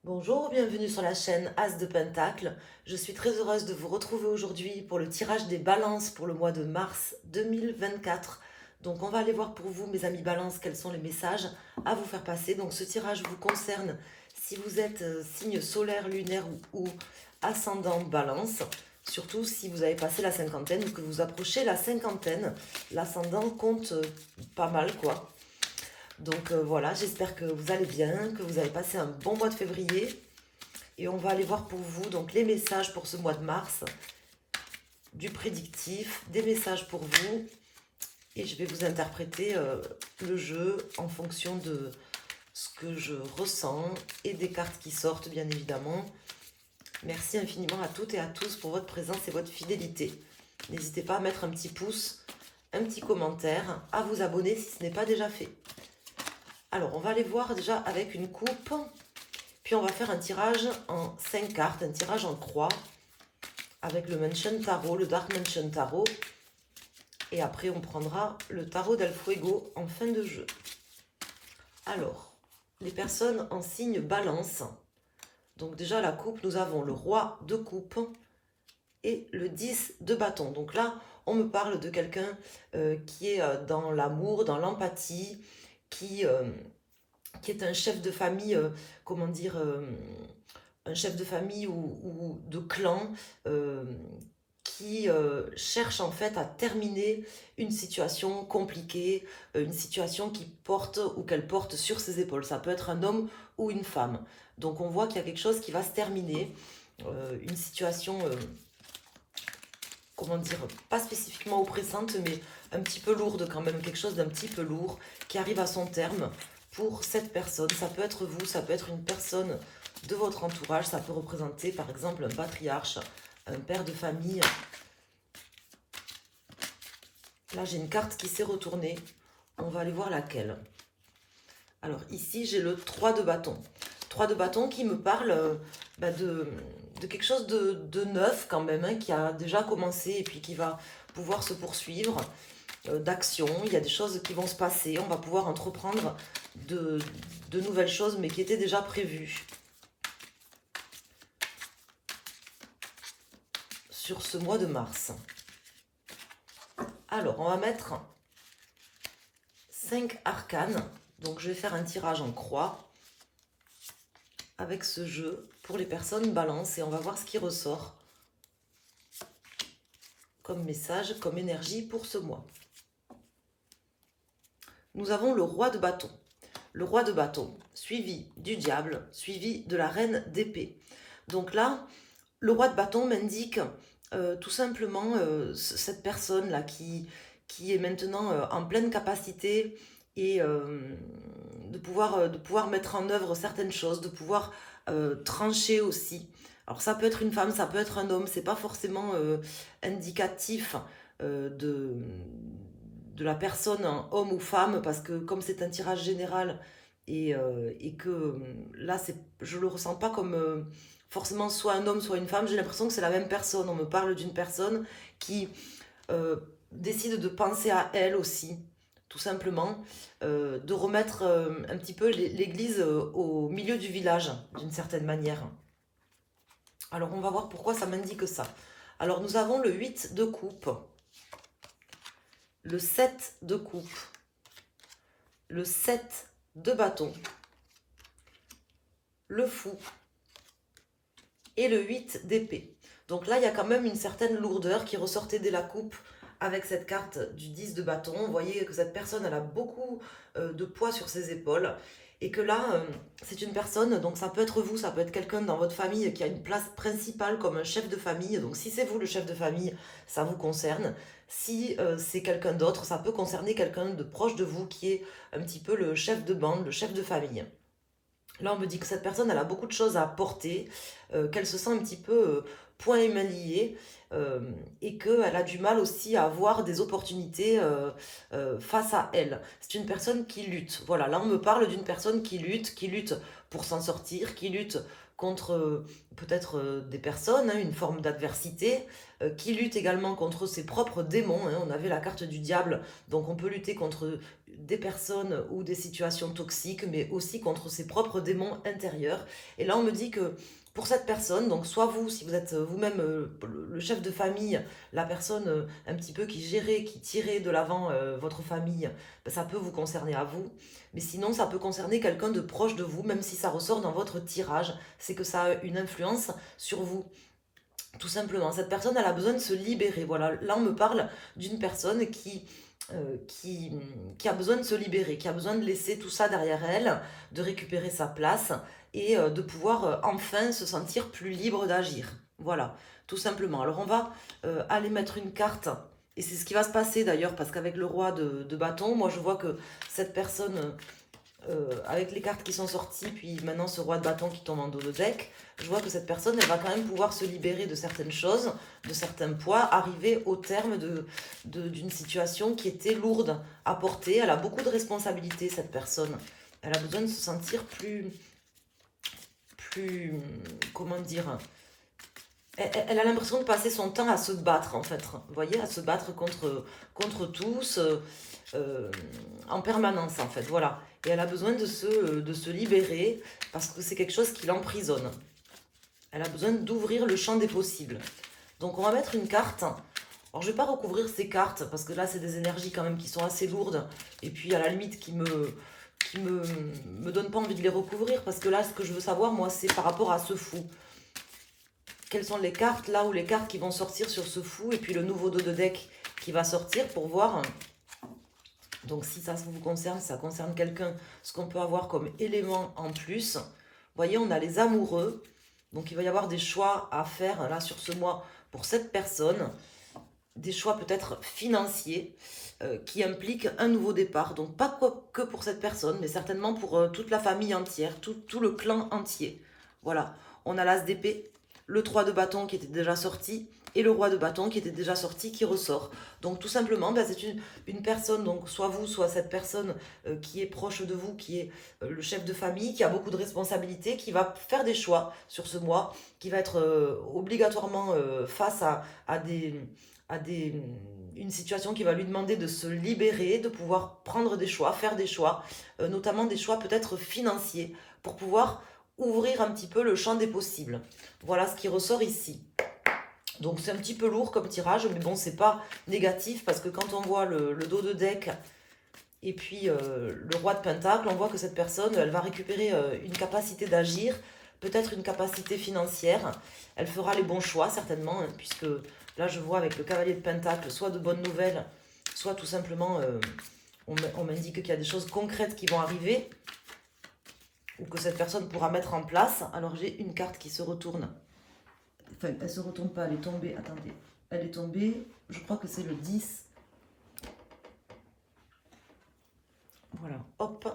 Bonjour, bienvenue sur la chaîne As de Pentacle. Je suis très heureuse de vous retrouver aujourd'hui pour le tirage des balances pour le mois de mars 2024. Donc on va aller voir pour vous, mes amis balance, quels sont les messages à vous faire passer. Donc ce tirage vous concerne si vous êtes signe solaire, lunaire ou ascendant balance. Surtout si vous avez passé la cinquantaine ou que vous approchez la cinquantaine. L'ascendant compte pas mal quoi. Donc voilà, j'espère que vous allez bien, que vous avez passé un bon mois de février. Et on va aller voir pour vous donc les messages pour ce mois de mars, du prédictif, des messages pour vous. Et je vais vous interpréter le jeu en fonction de ce que je ressens et des cartes qui sortent, bien évidemment. Merci infiniment à toutes et à tous pour votre présence et votre fidélité. N'hésitez pas à mettre un petit pouce, un petit commentaire, à vous abonner si ce n'est pas déjà fait. Alors, on va aller voir déjà avec une coupe. Puis on va faire un tirage en 5 cartes, un tirage en croix, avec le Mansion Tarot, le Dark Mansion Tarot. Et après, on prendra le Tarot del Fuego en fin de jeu. Alors, les personnes en signe balance. Donc déjà, la coupe, nous avons le roi de coupe et le 10 de bâton. Donc là, on me parle de quelqu'un qui est dans l'amour, dans l'empathie, qui est un chef de famille, comment dire, un chef de famille ou de clan qui cherche en fait à terminer une situation compliquée, une situation qui porte ou qu'elle porte sur ses épaules. Ça peut être un homme ou une femme. Donc on voit qu'il y a quelque chose qui va se terminer, une situation, comment dire, pas spécifiquement oppressante, mais un petit peu lourde quand même, quelque chose d'un petit peu lourd qui arrive à son terme pour cette personne. Ça peut être vous, ça peut être une personne de votre entourage, ça peut représenter par exemple un patriarche, un père de famille. Là j'ai une carte qui s'est retournée, on va aller voir laquelle. Alors ici j'ai le 3 de bâton. 3 de bâton qui me parle de quelque chose de neuf quand même, hein, qui a déjà commencé et puis qui va pouvoir se poursuivre, d'action. Il y a des choses qui vont se passer, on va pouvoir entreprendre de nouvelles choses mais qui étaient déjà prévues sur ce mois de mars. Alors on va mettre 5 arcanes, donc je vais faire un tirage en croix avec ce jeu pour les personnes balance et on va voir ce qui ressort comme message, comme énergie pour ce mois. Nous avons le roi de bâton. Le roi de bâton, suivi du diable, suivi de la reine d'épée. Donc là, le roi de bâton m'indique tout simplement cette personne-là qui est maintenant en pleine capacité et de pouvoir mettre en œuvre certaines choses, de pouvoir trancher aussi. Alors ça peut être une femme, ça peut être un homme, c'est pas forcément indicatif de la personne, hein, homme ou femme, parce que comme c'est un tirage général et que là je le ressens pas comme forcément soit un homme soit une femme, j'ai l'impression que c'est la même personne. On me parle d'une personne qui euh, décide de penser à elle aussi, tout simplement, de remettre un petit peu l'église au milieu du village, d'une certaine manière. Alors on va voir pourquoi ça m'indique ça. Alors nous avons le 8 de coupe, le 7 de coupe, le 7 de bâton, le fou et le 8 d'épée. Donc là, il y a quand même une certaine lourdeur qui ressortait dès la coupe avec cette carte du 10 de bâton. Vous voyez que cette personne, elle a beaucoup de poids sur ses épaules. Et que là, c'est une personne, donc ça peut être vous, ça peut être quelqu'un dans votre famille qui a une place principale comme un chef de famille. Donc si c'est vous le chef de famille, ça vous concerne. Si c'est quelqu'un d'autre, ça peut concerner quelqu'un de proche de vous qui est un petit peu le chef de bande, le chef de famille. Là, on me dit que cette personne, elle a beaucoup de choses à apporter, qu'elle se sent un petit peu point et main liés, et qu'elle a du mal aussi à avoir des opportunités face à elle. C'est une personne qui lutte. Voilà, là, on me parle d'une personne qui lutte pour s'en sortir, qui lutte contre peut-être des personnes, hein, une forme d'adversité, qui lutte également contre ses propres démons, hein. On avait la carte du diable, donc on peut lutter contre des personnes ou des situations toxiques, mais aussi contre ses propres démons intérieurs. Et là, on me dit que pour cette personne, donc soit vous, si vous êtes vous-même le chef de famille, la personne un petit peu qui gérait, qui tirait de l'avant votre famille, ben, ça peut vous concerner à vous. Mais sinon, ça peut concerner quelqu'un de proche de vous, même si ça ressort dans votre tirage, c'est que ça a une influence sur vous. Tout simplement, cette personne, elle a besoin de se libérer. Voilà, là, on me parle d'une personne euh, qui, qui a besoin de se libérer, qui a besoin de laisser tout ça derrière elle, de récupérer sa place et de pouvoir enfin se sentir plus libre d'agir. Voilà, tout simplement. Alors, on va aller mettre une carte. Et c'est ce qui va se passer d'ailleurs, parce qu'avec le roi de bâton, moi je vois que cette personne avec les cartes qui sont sorties, puis maintenant ce roi de bâton qui tombe en dos de deck, je vois que cette personne, elle va quand même pouvoir se libérer de certaines choses, de certains poids, arriver au terme d'une situation qui était lourde à porter. Elle a beaucoup de responsabilités, cette personne. Elle a besoin de se sentir plus, comment dire, elle a l'impression de passer son temps à se battre, en fait. Vous voyez, à se battre contre tous, euh, en permanence, en fait. Voilà. Et elle a besoin de se libérer parce que c'est quelque chose qui l'emprisonne. Elle a besoin d'ouvrir le champ des possibles. Donc, on va mettre une carte. Alors, je ne vais pas recouvrir ces cartes parce que là, c'est des énergies quand même qui sont assez lourdes. Et puis, à la limite, qui me donne pas envie de les recouvrir parce que là, ce que je veux savoir, moi, c'est par rapport à ce fou. Quelles sont les cartes là ou les cartes qui vont sortir sur ce fou et puis le nouveau dos de deck qui va sortir pour voir. Donc si ça vous concerne, ça concerne quelqu'un, ce qu'on peut avoir comme élément en plus. Vous voyez, on a les amoureux. Donc il va y avoir des choix à faire là sur ce mois pour cette personne. Des choix peut-être financiers qui impliquent un nouveau départ. Donc pas que pour cette personne, mais certainement pour toute la famille entière, tout le clan entier. Voilà, on a l'as d'épée, le 3 de bâton qui était déjà sorti et le roi de bâton qui était déjà sorti qui ressort. Donc tout simplement, ben, c'est une personne, donc soit vous, soit cette personne qui est proche de vous, qui est le chef de famille, qui a beaucoup de responsabilités, qui va faire des choix sur ce mois, qui va être obligatoirement face à des, une situation qui va lui demander de se libérer, de pouvoir prendre des choix, faire des choix, notamment des choix peut-être financiers, pour pouvoir ouvrir un petit peu le champ des possibles. Voilà ce qui ressort ici. Donc c'est un petit peu lourd comme tirage, mais bon, c'est pas négatif, parce que quand on voit le dos de deck et puis le roi de pentacle, on voit que cette personne, elle va récupérer une capacité d'agir, peut-être une capacité financière. Elle fera les bons choix, certainement, hein, puisque là, je vois avec le cavalier de pentacle, soit de bonnes nouvelles, soit tout simplement, on m'indique qu'il y a des choses concrètes qui vont arriver, ou que cette personne pourra mettre en place. Alors j'ai une carte qui se retourne. Enfin, elle se retourne pas, elle est tombée. Attendez, elle est tombée, je crois que c'est le 10. Voilà, hop.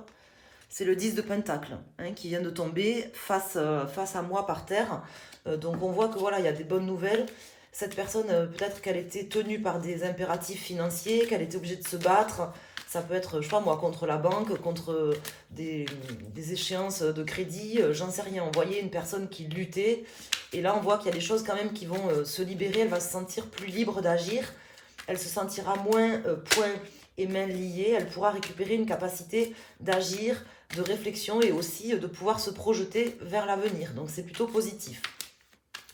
C'est le 10 de pentacle hein, qui vient de tomber face à moi par terre. Donc on voit que voilà, il y a des bonnes nouvelles. Cette personne, peut-être qu'elle était tenue par des impératifs financiers, qu'elle était obligée de se battre. Ça peut être, je sais pas moi, contre la banque, contre des échéances de crédit, j'en sais rien. On voyait une personne qui luttait. Et là, on voit qu'il y a des choses quand même qui vont se libérer. Elle va se sentir plus libre d'agir. Elle se sentira moins poings et mains liées. Elle pourra récupérer une capacité d'agir, de réflexion et aussi de pouvoir se projeter vers l'avenir. Donc c'est plutôt positif.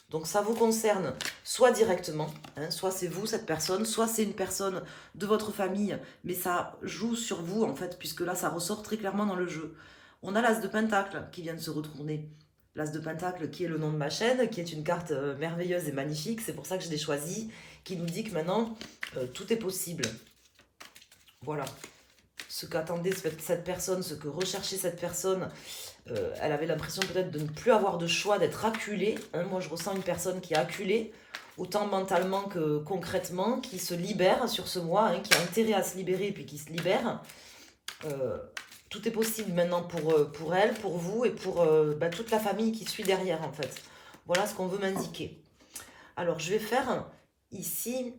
Donc ça vous concerne soit directement, hein, soit c'est vous cette personne, soit c'est une personne de votre famille, mais ça joue sur vous en fait, puisque là ça ressort très clairement dans le jeu. On a l'as de pentacle qui vient de se retourner. L'as de pentacle qui est le nom de ma chaîne, qui est une carte merveilleuse et magnifique, c'est pour ça que je l'ai choisie, qui nous dit que maintenant tout est possible. Voilà. Ce qu'attendait cette personne, ce que recherchait cette personne, elle avait l'impression peut-être de ne plus avoir de choix, d'être acculée. Hein. Moi, je ressens une personne qui est acculée, autant mentalement que concrètement, qui se libère sur ce mois, hein, qui a intérêt à se libérer et puis qui se libère. Tout est possible maintenant pour elle, pour vous et pour toute la famille qui suit derrière, en fait. Voilà ce qu'on veut m'indiquer. Alors, je vais faire ici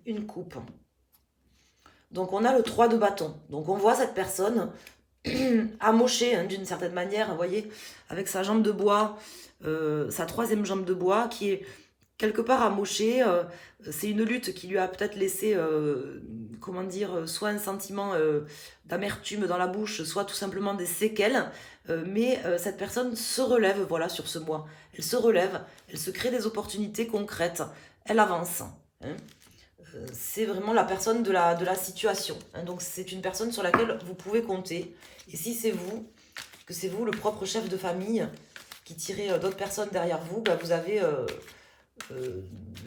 une coupe. Donc on a le 3 de bâton. Donc on voit cette personne amochée hein, d'une certaine manière, vous voyez, avec sa jambe de bois, sa troisième jambe de bois qui est quelque part amoché. C'est une lutte qui lui a peut-être laissé, comment dire, soit un sentiment d'amertume dans la bouche, soit tout simplement des séquelles. Mais cette personne se relève, voilà, sur ce mois. Elle se relève, elle se crée des opportunités concrètes, elle avance. Hein. C'est vraiment la personne de la situation. Hein. Donc c'est une personne sur laquelle vous pouvez compter. Et si c'est vous, que c'est vous le propre chef de famille qui tirez d'autres personnes derrière vous, bah, vous avez euh,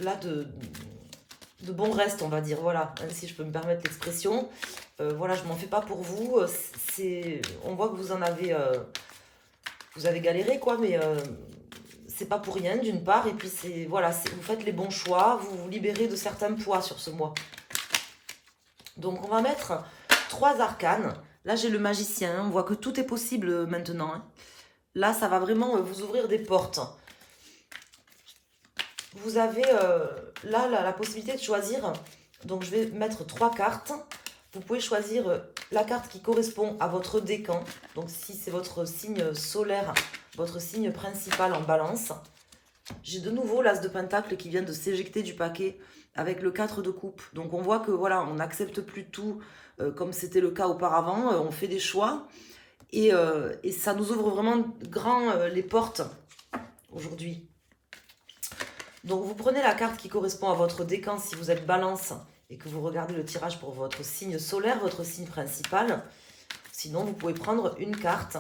là de bons restes, on va dire, voilà, hein, si je peux me permettre l'expression. Voilà, je m'en fais pas pour vous. On voit que vous avez galéré, quoi, mais c'est pas pour rien, d'une part. Et puis, voilà, vous faites les bons choix, vous vous libérez de certains poids sur ce mois. Donc, on va mettre 3 arcanes. Là, j'ai le magicien. On voit que tout est possible maintenant. Hein. Là, ça va vraiment vous ouvrir des portes. Vous avez là la possibilité de choisir. Donc, je vais mettre 3 cartes. Vous pouvez choisir la carte qui correspond à votre décan. Donc, si c'est votre signe solaire, votre signe principal en balance. J'ai de nouveau l'as de pentacle qui vient de s'éjecter du paquet avec le 4 de coupe. Donc, on voit que voilà, on n'accepte plus tout comme c'était le cas auparavant. On fait des choix. Et ça nous ouvre vraiment grand les portes aujourd'hui. Donc, vous prenez la carte qui correspond à votre décan si vous êtes balance et que vous regardez le tirage pour votre signe solaire, votre signe principal. Sinon, vous pouvez prendre une carte.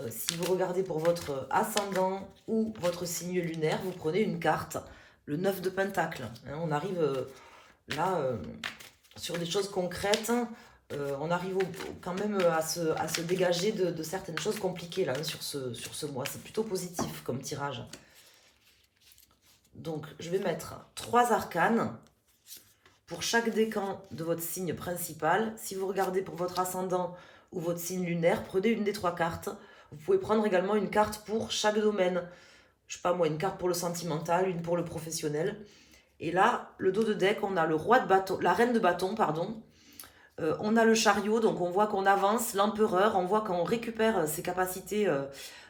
Si vous regardez pour votre ascendant ou votre signe lunaire, vous prenez une carte, le 9 de pentacle. Hein, on arrive là sur des choses concrètes. On arrive quand même à se dégager de certaines choses compliquées là, hein, sur ce mois. C'est plutôt positif comme tirage. Donc, je vais mettre 3 arcanes pour chaque décan de votre signe principal. Si vous regardez pour votre ascendant ou votre signe lunaire, prenez une des 3 cartes. Vous pouvez prendre également une carte pour chaque domaine. Je sais pas moi, une carte pour le sentimental, une pour le professionnel. Et là, le dos de deck, on a le roi de bâton, la reine de bâton, pardon. On a le chariot, donc on voit qu'on avance, l'empereur, on voit qu'on récupère ses capacités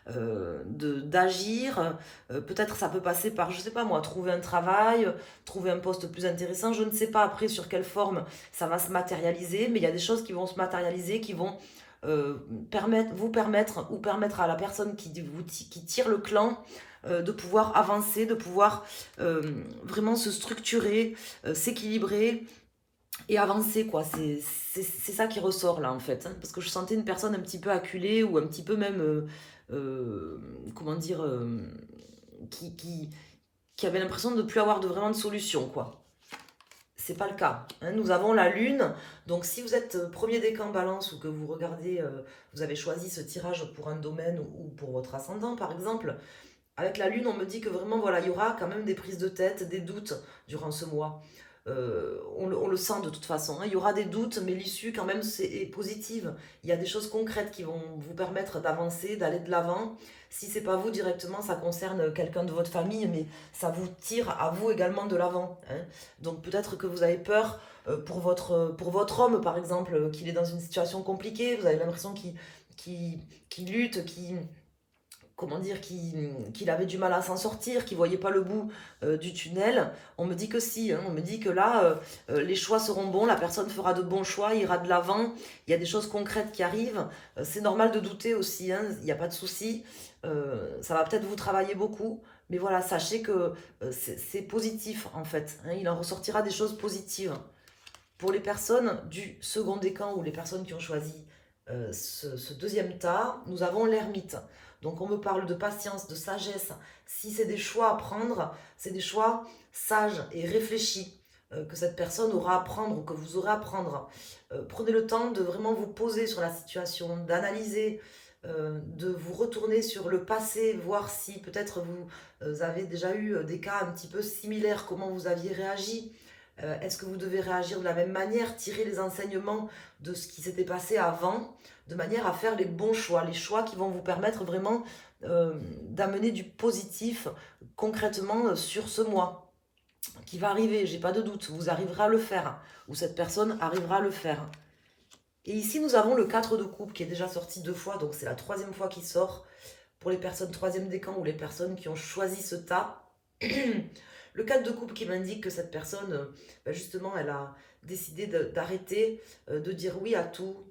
d'agir. Peut-être ça peut passer par, je sais pas moi, trouver un travail, trouver un poste plus intéressant. Je ne sais pas après sur quelle forme ça va se matérialiser, mais il y a des choses qui vont se matérialiser, qui vont vous permettre ou permettre à la personne qui tire le clan de pouvoir avancer, de pouvoir vraiment se structurer, s'équilibrer et avancer, quoi. C'est ça qui ressort là en fait. Hein, parce que je sentais une personne un petit peu acculée ou un petit peu même, comment dire, qui avait l'impression de ne plus avoir vraiment de solution, quoi. C'est pas le cas. Hein. Nous avons la lune. Donc si vous êtes premier décan balance ou que vous regardez, vous avez choisi ce tirage pour un domaine ou pour votre ascendant par exemple, avec la lune, on me dit que vraiment, voilà, il y aura quand même des prises de tête, des doutes durant ce mois. On le sent de toute façon. Hein. Il y aura des doutes, mais l'issue quand même est positive. Il y a des choses concrètes qui vont vous permettre d'avancer, d'aller de l'avant. Si c'est pas vous directement, ça concerne quelqu'un de votre famille, mais ça vous tire à vous également de l'avant. Hein. Donc peut-être que vous avez peur pour votre homme, par exemple, qu'il est dans une situation compliquée. Vous avez l'impression qu'il lutte, comment dire, qu'il avait du mal à s'en sortir, qu'il voyait pas le bout du tunnel. On me dit que si, hein, on me dit que là, les choix seront bons, la personne fera de bons choix, ira de l'avant, il y a des choses concrètes qui arrivent. C'est normal de douter aussi, hein, il n'y a pas de souci. Ça va peut-être vous travailler beaucoup, mais voilà, sachez que c'est positif en fait. Hein, il en ressortira des choses positives. Pour les personnes du second décan ou les personnes qui ont choisi ce deuxième tas, nous avons l'ermite. Donc on me parle de patience, de sagesse. Si c'est des choix à prendre, c'est des choix sages et réfléchis que cette personne aura à prendre ou que vous aurez à prendre. Prenez le temps de vraiment vous poser sur la situation, d'analyser, de vous retourner sur le passé, voir si peut-être vous avez déjà eu des cas un petit peu similaires, comment vous aviez réagi. Est-ce que vous devez réagir de la même manière, tirer les enseignements de ce qui s'était passé avant, de manière à faire les bons choix, les choix qui vont vous permettre vraiment d'amener du positif concrètement sur ce mois qui va arriver, j'ai pas de doute, vous arriverez à le faire, ou cette personne arrivera à le faire. Et ici, nous avons le 4 de coupe qui est déjà sorti 2 fois, donc c'est la 3e fois qu'il sort pour les personnes 3e décan ou les personnes qui ont choisi ce tas. Le cadre de couple qui m'indique que cette personne, justement, elle a décidé d'arrêter de dire oui à tout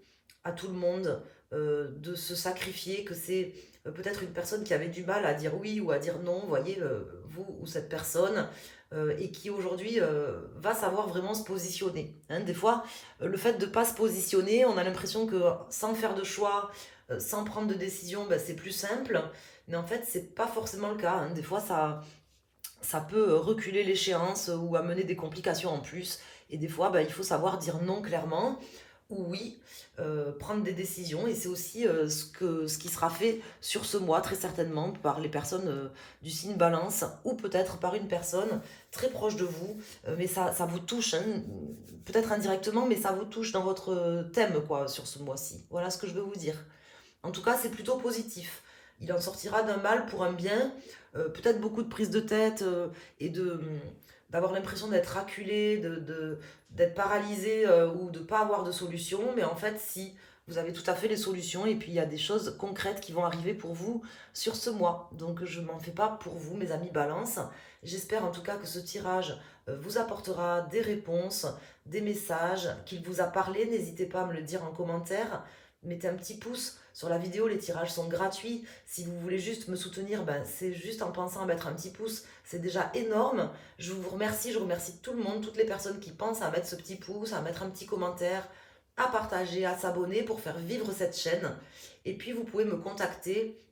le monde, de se sacrifier, que c'est peut-être une personne qui avait du mal à dire oui ou à dire non, vous voyez, vous ou cette personne, et qui aujourd'hui va savoir vraiment se positionner. Hein. Des fois, le fait de ne pas se positionner, on a l'impression que sans faire de choix, sans prendre de décision, c'est plus simple. Mais en fait, c'est pas forcément le cas. Hein. Des fois, ça peut reculer l'échéance ou amener des complications en plus. Et des fois, il faut savoir dire non clairement ou oui, prendre des décisions. Et c'est aussi ce qui sera fait sur ce mois, très certainement, par les personnes du signe Balance ou peut-être par une personne très proche de vous. Mais ça vous touche, hein, peut-être indirectement, mais ça vous touche dans votre thème, quoi, sur ce mois-ci. Voilà ce que je veux vous dire. En tout cas, c'est plutôt positif. Il en sortira d'un mal pour un bien. Peut-être beaucoup de prise de tête et d'avoir l'impression d'être acculé, d'être paralysé ou de ne pas avoir de solution. Mais en fait, si, vous avez tout à fait les solutions et puis il y a des choses concrètes qui vont arriver pour vous sur ce mois. Donc je ne m'en fais pas pour vous, mes amis Balance. J'espère en tout cas que ce tirage vous apportera des réponses, des messages, qu'il vous a parlé. N'hésitez pas à me le dire en commentaire. Mettez un petit pouce sur la vidéo, les tirages sont gratuits. Si vous voulez juste me soutenir, c'est juste en pensant à mettre un petit pouce, c'est déjà énorme. Je vous remercie, je remercie tout le monde, toutes les personnes qui pensent à mettre ce petit pouce, à mettre un petit commentaire, à partager, à s'abonner pour faire vivre cette chaîne. Et puis vous pouvez me contacter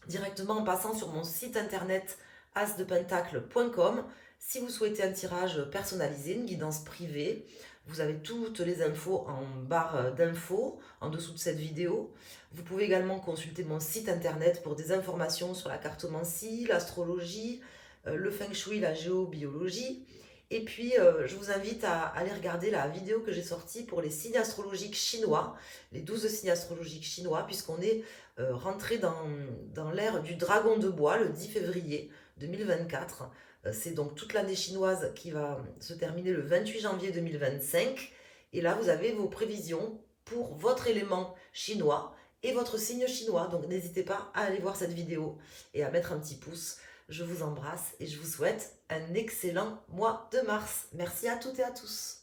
directement en passant sur mon site internet asdepentacle.com. Si vous souhaitez un tirage personnalisé, une guidance privée, vous avez toutes les infos en barre d'infos en dessous de cette vidéo. Vous pouvez également consulter mon site internet pour des informations sur la cartomancie, l'astrologie, le feng shui, la géobiologie. Et puis, je vous invite à aller regarder la vidéo que j'ai sortie pour les signes astrologiques chinois, les 12 signes astrologiques chinois, puisqu'on est rentré dans l'ère du dragon de bois le 10 février 2024. C'est donc toute l'année chinoise qui va se terminer le 28 janvier 2025. Et là, vous avez vos prévisions pour votre élément chinois et votre signe chinois. Donc n'hésitez pas à aller voir cette vidéo et à mettre un petit pouce. Je vous embrasse et je vous souhaite un excellent mois de mars. Merci à toutes et à tous.